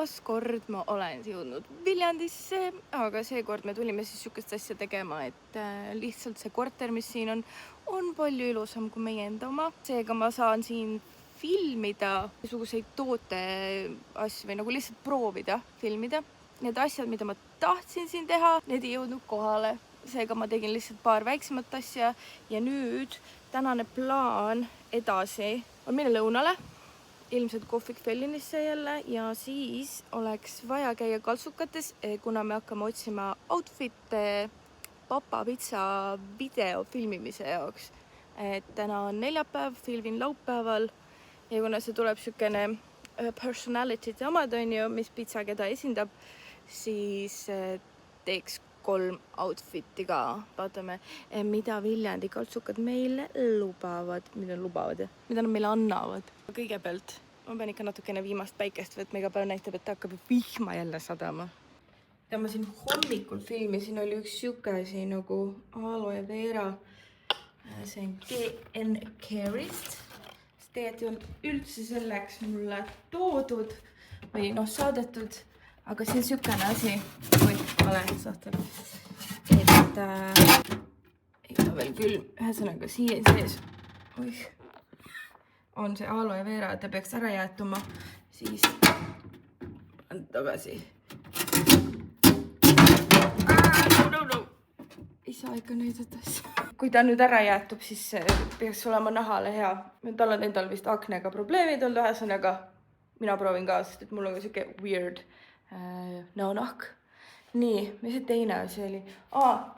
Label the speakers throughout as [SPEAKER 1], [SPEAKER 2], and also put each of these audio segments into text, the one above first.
[SPEAKER 1] kolmas kord ma olen jõudnud Viljandisse, aga seekord me tulime siis sihukest asja tegema, et lihtsalt see korter, mis siin on palju ilusam kui meie enda oma. Seega ma saan siin filmida niisuguseid toote asju või nagu lihtsalt proovida filmida. Need asjad, mida ma tahtsin siin teha, need ei jõudnud kohale. Seega ma tegin lihtsalt paar väiksemat asja ja nüüd tänane plaan edasi on minna lõunale, ilmselt Coffee Fellinisse jälle ja siis oleks vaja käia Kaltsukates, kuna me hakkame otsima outfit'e Papa Pitsa video filmimise jaoks. Et täna on neljapäev, filmin laupäeval ja kuna see tuleb sükene personality'de omad on ju, mis pitsa keda esindab, siis teeks 3 outfit'i ka. Vaatame, mida Viljandi Kaltsukad meile lubavad. Mida nad meile annavad. Kõigepealt ma pean ikka natukene viimast päikest võtma, iga päev näitab, et hakkas vihma jälle sadama. Ja ma siin hommikul filmisin, oli üks siuke asi nagu aloe vera. See on GN Care'ist. Tegelikult ei olnud üldse selleks mulle toodud või saadetud. Aga siin sükene asi, vale sahtel, et ei ole veel külm, ühesõnaga siia sees on see aloe vera, et ta peaks ära jäetuma, siis panen tagasi. Ei saa ikka näidata asja. Kui ta nüüd ära jäetub, siis peaks olema nahale hea. Tal on endal vist aknega probleemid olnud, ühesõnaga mina proovin ka, sest et mul on ka siuke weird näonahk. Nii, mis see teine asi oli?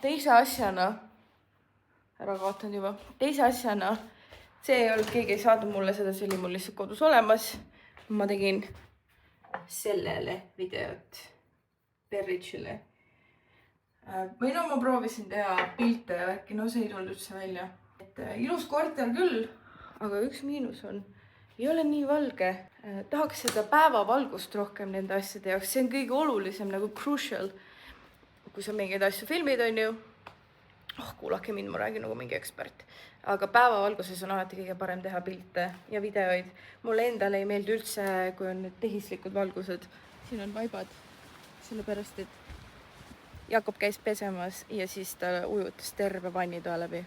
[SPEAKER 1] Teise asjana, ära kaotanud juba, teise asjana, see ei olnud, keegi ei saadud mulle seda, see oli mul lihtsalt kodus olemas. Ma tegin sellele videot, Berrichile. Või ma proovisin teha pilte ja äkki, see ei tulnud üldse välja. Et ilus korter küll, aga üks miinus on, ei ole nii valge. Tahaks seda päevavalgust rohkem nende asjade jaoks. See on kõige olulisem, nagu crucial. Kui sa mingeid asju filmid on ju, kuulake mind, ma räägin nagu mingi ekspert. Aga päevavalguses on alati kõige parem teha pilte ja videoid. Mulle endale ei meeldi üldse, kui on need tehislikud valgused. Siin on vaibad, sellepärast, et Jakob käis pesemas ja siis ta ujutas terve vannitoa läbi.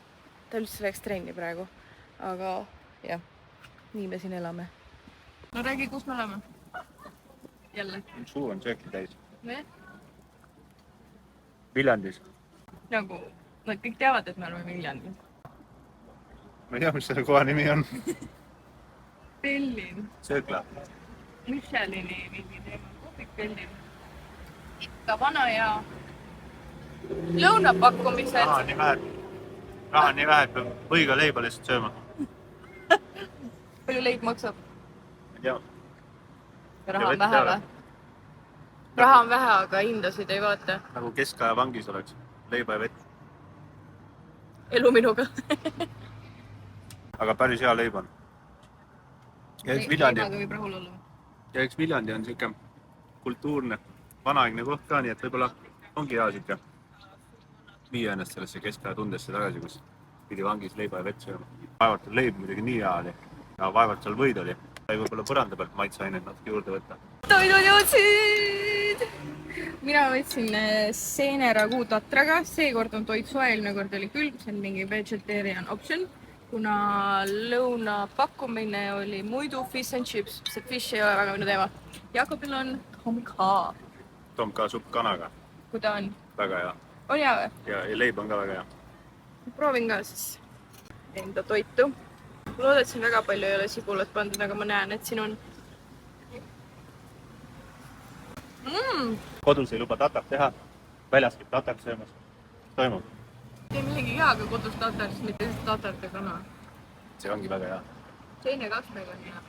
[SPEAKER 1] Ta üldse läks trenni praegu, aga jah, nii me siin elame. No räägi, kus me oleme? Jälle.
[SPEAKER 2] Suu on sööki täis.
[SPEAKER 1] Ne?
[SPEAKER 2] Viljandis.
[SPEAKER 1] Nagu, nad kõik teavad, et me oleme Viljandis.
[SPEAKER 2] Ma ei tea, mis selle koha nimi on.
[SPEAKER 1] Pellin.
[SPEAKER 2] Söökla.
[SPEAKER 1] Michelini mingi teema. Kopik Pellin. Ikka vana ja lõunapakkumised.
[SPEAKER 2] Raha nii vähe, et peab võiga leiba lihtsalt sööma.
[SPEAKER 1] Palju leib maksab?
[SPEAKER 2] Ja.
[SPEAKER 1] Raha on vähe või? Raha on vähe, aga hindasid ei vaata.
[SPEAKER 2] Nagu keskaja vangis oleks. Leiba ja vett.
[SPEAKER 1] Elu minuga.
[SPEAKER 2] Aga päris hea leib on. Ja
[SPEAKER 1] Leibaga võib rahul olla.
[SPEAKER 2] Ja üks Viljandi on siuke kultuurne, vanaaegne koht ka, nii et võib-olla ongi hea siuke viia ennast sellesse keskaja tundesse tagasi, kus pidi vangis leiba ja vett sööma. Vaevalt leib muidugi nii hea oli. Ja vaevalt seal võid oli. Sai võib-olla põranda pealt maitseaineid natuke juurde võtta.
[SPEAKER 1] Toidud jõudsid! Mina võtsin seeneragu tatraga. Seekord on toit soe, eelmine kord oli külm, see on mingi vegetarian option. Kuna lõuna pakkumine oli muidu fish and chips. See fish ei ole väga minu teema. Jakobil on tomka.
[SPEAKER 2] Tomka supp kanaga.
[SPEAKER 1] Kui ta on?
[SPEAKER 2] Väga hea.
[SPEAKER 1] On hea või?
[SPEAKER 2] Ja leib on ka väga hea.
[SPEAKER 1] Proovin ka siis enda toitu. Loodan, et siin väga palju ei ole sibulat pandud, aga ma näen, et siin on.
[SPEAKER 2] Kodus ei luba tatat teha, väljas käib tatat söömas. Toimub.
[SPEAKER 1] Tee millegi heaga kodus tatar, siis mitte tatart ja kana.
[SPEAKER 2] See ongi väga hea.
[SPEAKER 1] Teine kasmega on hea.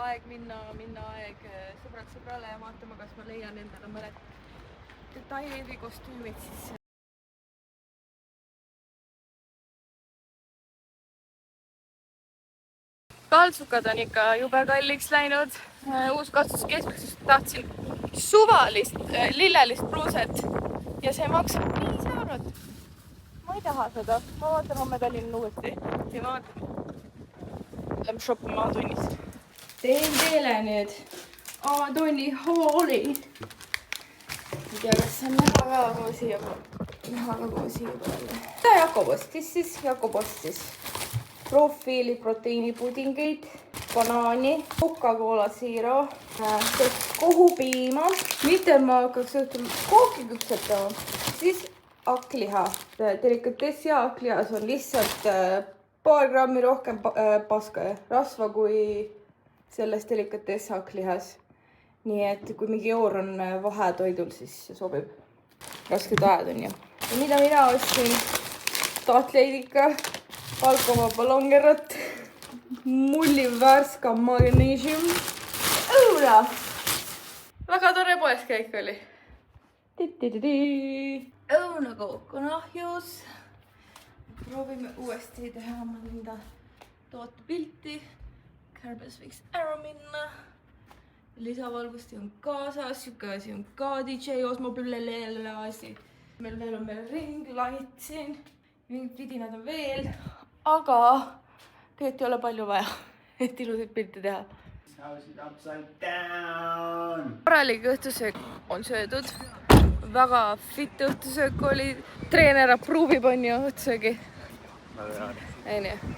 [SPEAKER 1] Aeg minna aeg sõbrad sõbrale ja vaatama, kas ma leian endale mõned detailid või kostüümid siis. Kaltsukad on ikka jube kalliks läinud. Uus katsuskeskuses tahtsin suvalist lillelist pluuset ja see maksab 5 eurot. Ma ei taha seda. Ma vaatan homme Tallinna uuesti. Ja ma vaatan. Lähme shoppima tunnis. teen teile nüüd Tony Halli. Ei tea, kas on näha ka kogu siia peale. Tämä Jakob ostis siis. Jakob ostis profiili proteiinipudingeid, banaani, Coca-Cola Zero, kohupiima. Mitte ma hakkaks õhtul kooki küpsetama. Siis hakkliha. Delikatessi hakklihas on lihtsalt paar grammi rohkem paska ja rasva kui selles delikatessi hakklihas. Nii et kui mingi joor on vahetoidul, siis see sobib. Rasked ajad on ju. Ja mida mina ostsin? Taatleidika, alkovaba longerot, mulli värska magnesium. Õuna! Väga tore poeskäik oli. Õunakook on ahjus. Proovime uuesti teha enda tootepilti. Kärbes võiks ära minna. Lisavalgusti on kaasas, siuke asi on ka DJ Osmo Plelele asi. Meil veel on ringlight siin, mingid vidinad on veel, aga tegelikult ei ole palju vaja, et ilusaid pilte teha. Korralik õhtusöök on söödud, väga fit õhtusöök oli, treener approovib on ju õhtusöögi.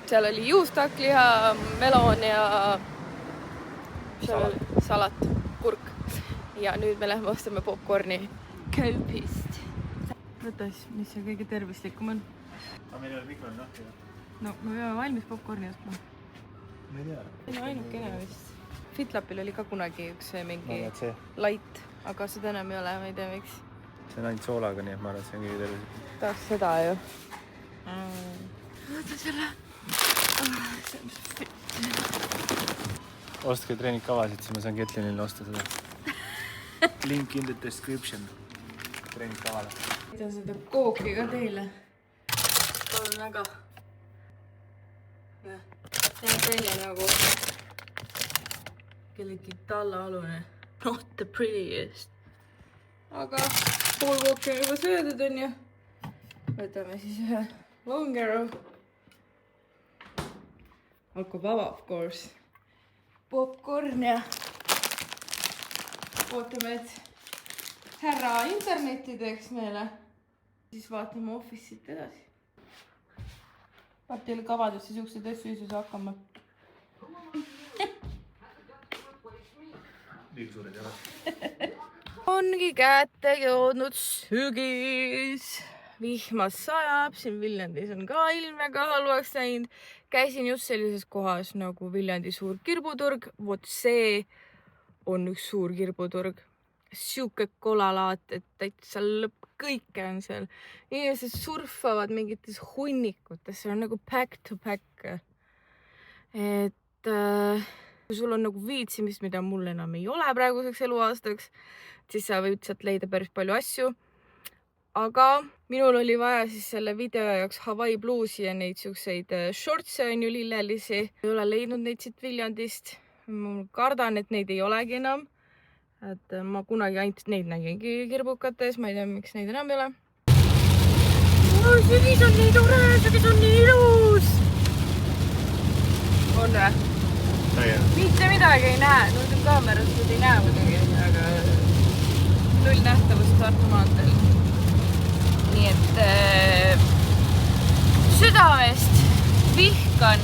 [SPEAKER 1] Seal oli juustakliha, melon ja salat, kurk. Ja nüüd me lähme ostame popcorni Coopist. Võtas, mis see kõige tervislikum on?
[SPEAKER 2] Aga meil ei ole mikroni lahti.
[SPEAKER 1] No, me peame valmis popcorni ostma.
[SPEAKER 2] Ma ei tea.
[SPEAKER 1] See on ainukene vist. Fitlapil oli ka kunagi üks mingi light, aga seda enam ei ole, ma ei tea miks.
[SPEAKER 2] See on ainult soolaga, nii et ma arvan, et see on kõige tervislikum.
[SPEAKER 1] Tahaks seda ju. Võta selle. See on fit.
[SPEAKER 2] Ostke treeningkavasid, siis ma saan Ketlinil osta seda. Link in the description. Treeningkavale.
[SPEAKER 1] Võtan seda kooki ka teile. Palun väga. Näeb välja nagu kellegi tallaalune. Not the prettiest. Aga pool kooki on juba söödud on ju. Võtame siis ühe Longero. Alkovaba, of course. Popcorn ja ootame, et härra interneti teeks meile. Siis vaatame Office'it edasi. Vaat teile kavadesse siukseid asju ei saa hakkama.
[SPEAKER 2] Liigu suured jalad.
[SPEAKER 1] Ongi kätte jõudnud sügis. Vihmas sajab, siin Viljandis on ka ilm väga halvaks läinud. Käisin just sellises kohas nagu Viljandi suur kirbuturg. Vot see on üks suur kirbuturg. Siuke kolalaat, et täitsa lõpp kõike on seal. Inimesed surfavad mingites hunnikutes, see on nagu pack to pack. Et kui sul on nagu viitsimist, mida mul enam ei ole praeguseks eluaastaks, siis sa võid sealt leida päris palju asju. Aga minul oli vaja siis selle video jaoks Hawaii bluusi ja neid siukseid shortse on ju lillelisi. Ei ole leidnud neid siit Viljandist. Ma kardan, et neid ei olegi enam. Et ma kunagi ainult neid nägingi kirbukates. Ma ei tea, miks neid enam ei ole. Sügis on nii tore, sügis on nii ilus. On või? Mitte midagi ei näe. Nüüd on kaameras, nüüd ei näe muidugi. Aga null nähtavust Tartu maanteel. Nii et südamest vihkan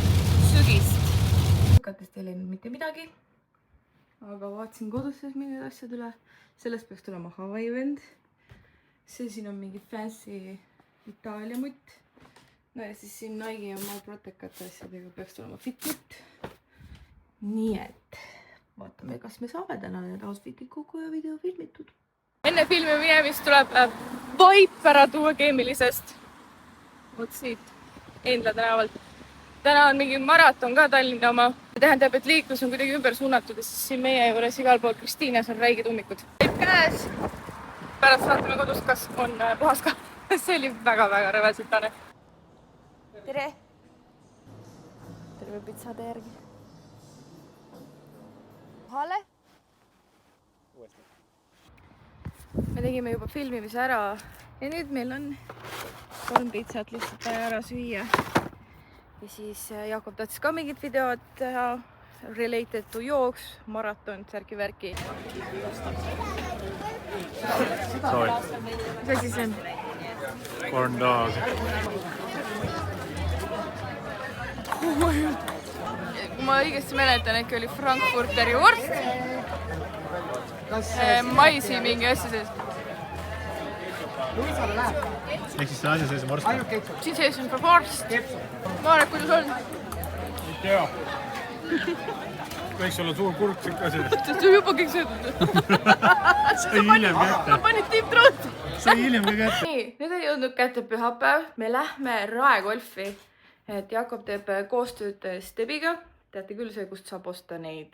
[SPEAKER 1] sügist. Katest ei leidnud mitte midagi. Aga vaatasin kodustes mingid asjad üle. Sellest peaks tulema Hawaii vend. See siin on mingi fancy Itaalia mutt. No ja siis siin Nike ja Malprotekate asjadega peaks tulema Fitbit. Nii et vaatame, kas me saame täna need outfitid kogu ja video filmitud. Enne filmi minemist tuleb vaip ära tuua keemilisest. Vot siit Endla tänavalt. Täna on mingi maraton ka Tallinna oma. Tähendab, et liiklus on kuidagi ümber suunatud ja siis siin meie juures igal pool Kristiines on räiged ummikud. Käes. Pärast vaatame kodus, kas on puhas ka. See oli väga-väga rõveselt tane. Tere! Terve pitsade järgi. Hale? Me tegime juba filmimise ära ja nüüd meil on 3 pitsat lihtsalt ära süüa. Ja siis Jakob tahtis ka mingit videot teha related to jooks, maraton, särki-värki.
[SPEAKER 2] Sorry.
[SPEAKER 1] Mis asi see on?
[SPEAKER 2] Corn dog.
[SPEAKER 1] Kui ma õigesti mäletan, äkki oli Frankfurteri vorst. Maisi mingi asja sees.
[SPEAKER 2] Ehk siis see asja sees on vorst.
[SPEAKER 1] Siin sees on vorst. Marek, kuidas on?
[SPEAKER 2] Ei tea. Võiks olla suur kurk siuke asi.
[SPEAKER 1] See on juba kõik söödud.
[SPEAKER 2] Sai hiljem kätte.
[SPEAKER 1] Ma panin tipptroot.
[SPEAKER 2] Sai hiljem ka kätte.
[SPEAKER 1] Nii, nüüd on jõudnud kätte pühapäev. Me lähme raegolfi. Et Jakob teeb koostööd Stebiga. Teate küll see, kust saab osta neid,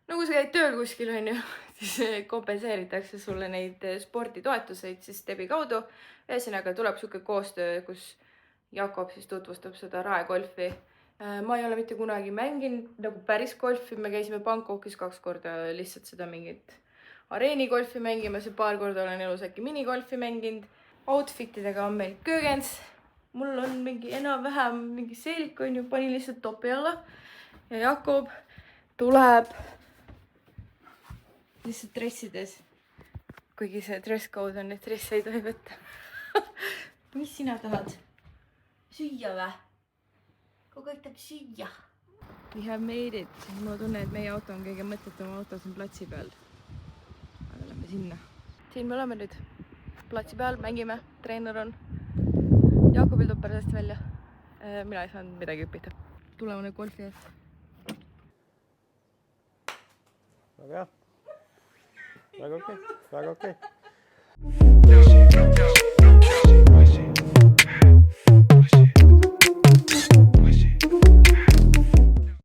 [SPEAKER 1] nagu sa käid tööl kuskil, on ju, siis kompenseeritakse sulle neid sporditoetuseid siis Stebi kaudu. Ühesõnaga tuleb siuke koostöö, kus Jakob siis tutvustab seda raegolfi. Ma ei ole mitte kunagi mänginud nagu päris golfi. Me käisime Bangkokis 2 korda lihtsalt seda mingit areenigolfi mängimas ja paar korda olen elus äkki minigolfi mänginud. Outfitidega on meil köögens. Mul on mingi enam-vähem mingi selg, on ju, panin lihtsalt topi alla. Ja Jakob tuleb lihtsalt dressides. Kuigi see dress code on, et dresse ei tohi võtta. Mis sina tahad? Süüa või? Kogu aeg tahab süüa. We have made it. Mulle tunne, et meie auto on kõige mõttetum auto siin platsi peal. Aga lähme sinna. Siin me oleme nüüd platsi peal, mängime, treener on. Jakobil tuleb pärast välja. Mina ei saanud midagi õppida. Tulevane golfi eest.
[SPEAKER 2] Väga hea. Väga okei. Väga okei.